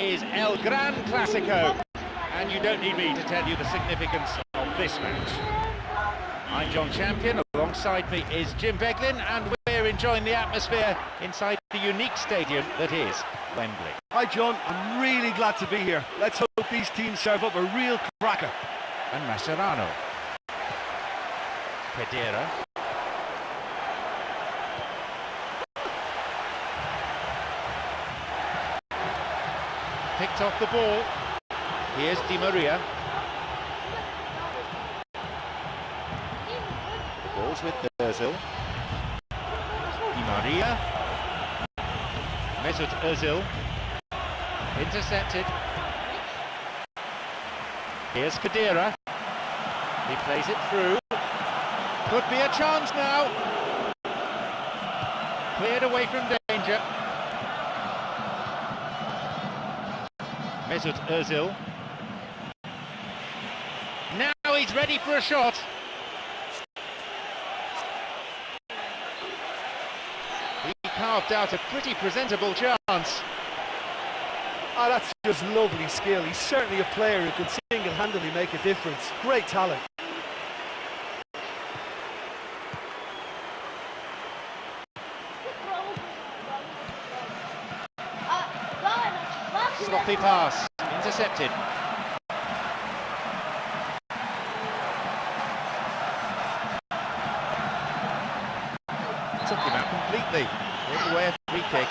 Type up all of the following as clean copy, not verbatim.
is El Gran Clasico, and you don't need me to tell you the significance of this match. I'm John Champion, alongside me is Jim Veglin, and we're enjoying the atmosphere inside the unique stadium that is Wembley. Hi John, I'm really glad to be here. Let's hope these teams serve up a real cracker. And Mascherano. Pedera. Picked off the ball. Here's Di Maria. The ball's with Özil. Di Maria. Mesut Özil. Intercepted. Here's Pedera. He plays it through. Could be a chance now. Cleared away from danger. Mesut Özil. Now he's ready for a shot. He carved out a pretty presentable chance. Oh, that's just lovely skill. He's certainly a player who can single-handedly make a difference. Great talent. Sloppy pass, intercepted. Took him out completely. All the way a free kick.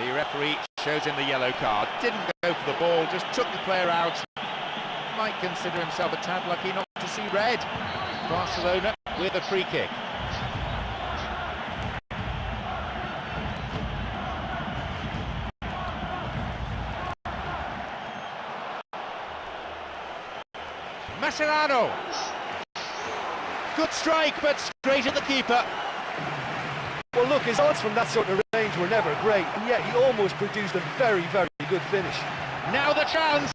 The referee shows him the yellow card. Didn't go for the ball, just took the player out. Might consider himself a tad lucky not to see red. Barcelona with a free kick. Mascherano. Good strike, but straight at the keeper. Well, look, his odds from that sort of range were never great, and yet he almost produced a very, very good finish. Now the chance.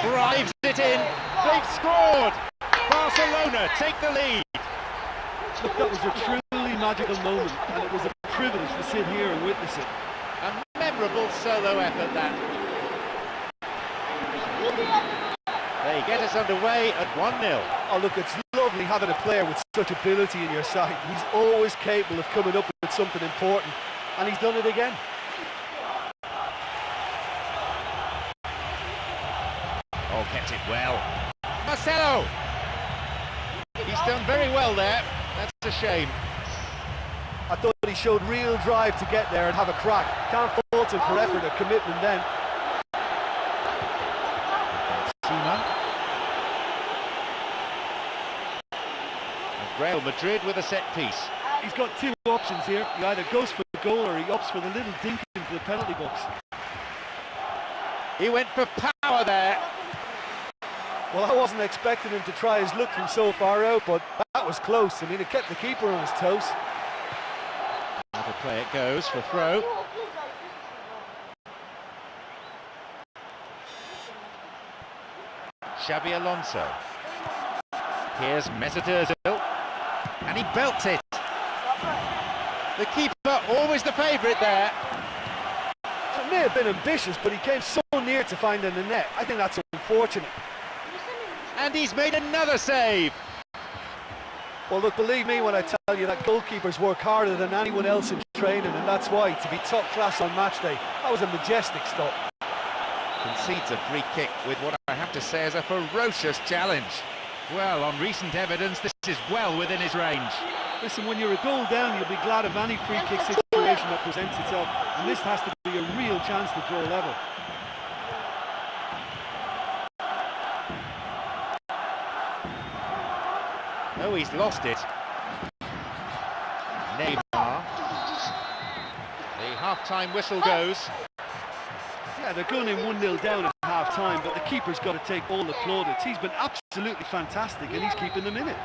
Drives it in. They've scored. Barcelona take the lead. Look, that was a truly magical moment, and it was a privilege to sit here and witness it. A memorable solo effort, that. They get us underway at 1-0. Oh, look, it's lovely having a player with such ability in your side. He's always capable of coming up with something important, and he's done it again. Oh, kept it well. Marcelo! He's done very well there. That's a shame. I thought he showed real drive to get there and have a crack. Can't fault him for effort or commitment then. Real Madrid with a set piece. He's got two options here. He either goes for the goal or he opts for the little dink into the penalty box. He went for power there. Well, I wasn't expecting him to try his luck from so far out, but that was close. I mean, it kept the keeper on his toes. Another play it goes for throw. Xabi Alonso. Here's Mesut Özil. And he belts it. The keeper, always the favourite there. It may have been ambitious, but he came so near to finding the net. I think that's unfortunate. And he's made another save. Well, look, believe me when I tell you that goalkeepers work harder than anyone else in training, and that's why, to be top class on match day, that was a majestic stop. Concedes a free kick with what I have to say is a ferocious challenge. Well, on recent evidence, this is well within his range. Listen, when you're a goal down, you'll be glad of any free kick situation that presents itself, and this has to be a real chance to draw level. Oh, he's lost it. Neymar. The half-time whistle goes. Yeah, they're going in 1-0 down at half-time, but the keeper's got to take all the plaudits. He's been absolutely fantastic, and he's keeping them in it.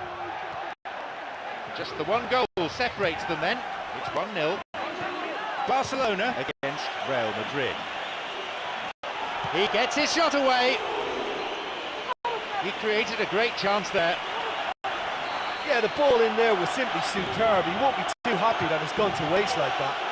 Just the one goal separates them then. It's 1-0. Barcelona against Real Madrid. He gets his shot away. He created a great chance there. Yeah, the ball in there was simply superb. He won't be too happy that it's gone to waste like that.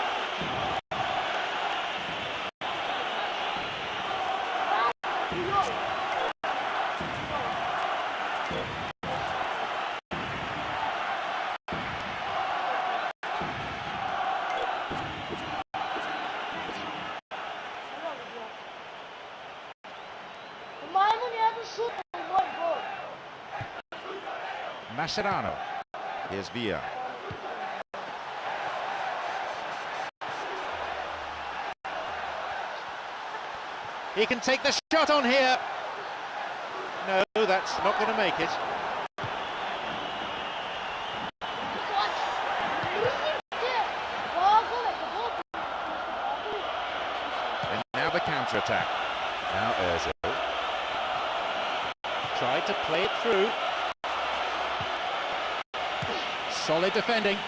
Mascherano. Here's Villa. He can take the shot on here. No, that's not going to make it. And now the counter-attack. Now Ozil. Tried to play it through. Solid defending.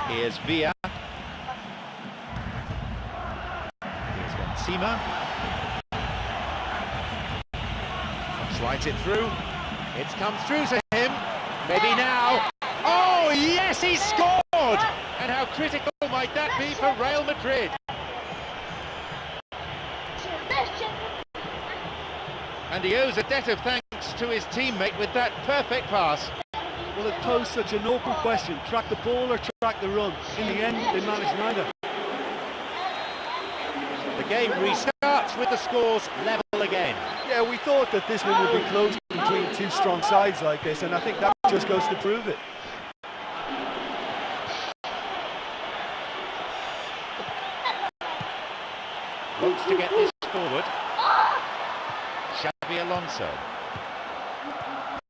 Here's Villa. Here's Benzema. Slides it through. It's come through to him. Maybe now. Oh, yes, he scored! And how critical might that be for Real Madrid? And he owes a debt of thanks to his teammate with that perfect pass. Well, it posed such an open question. Track the ball or track the run? In the end, they managed neither. The game restarts with the scores level again. Yeah, we thought that this one would be close between two strong sides like this, and I think that just goes to prove it. Wants to get this forward. Xabi Alonso.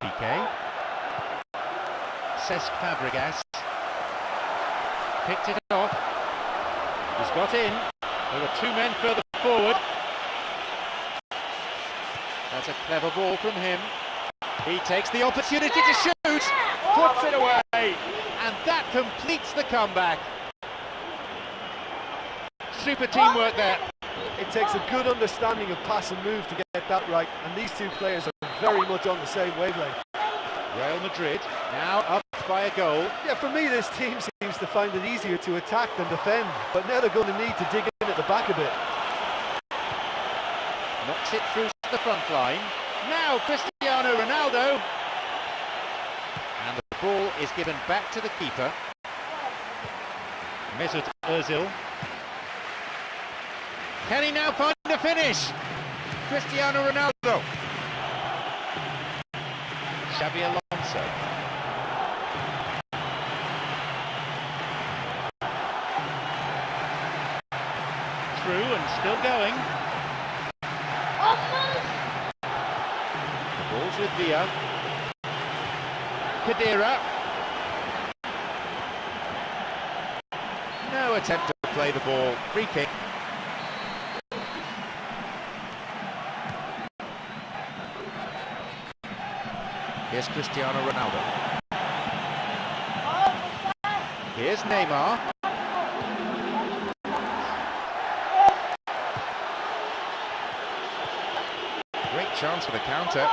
Piqué. Cesc Fabregas. Picked it off. He's got in. There were two men further forward. That's a clever ball from him. He takes the opportunity to shoot. Puts it away. And that completes the comeback. Super teamwork there. It takes a good understanding of pass and move to get that right, and these two players are very much on the same wavelength. Real Madrid now up by a goal. Yeah, for me this team seems to find it easier to attack than defend, but now they're going to need to dig in at the back a bit. Knocks it through the front line. Now Cristiano Ronaldo. And the ball is given back to the keeper. Mesut Ozil. Can he now find a finish? Cristiano Ronaldo. Xabi Alonso. Through and still going. The ball's with Villa. Khedira. No attempt to play the ball. Free kick. Here's Cristiano Ronaldo. Here's Neymar. Great chance for the counter.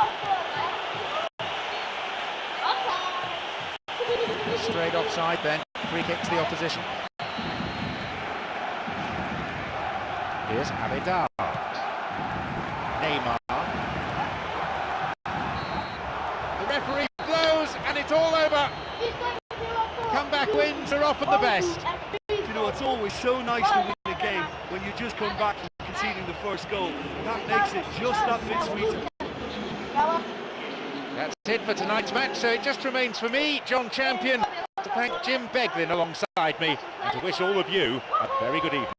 Straight offside then. Free kick to the opposition. Here's Abidal. Neymar. Referee blows and it's all over. Comeback wins are often the best. You know, it's always so nice to win a game when you just come back from conceding the first goal. That makes it just that bit sweeter. That's it for tonight's match, so it just remains for me, John Champion, to thank Jim Beglin alongside me and to wish all of you a very good evening.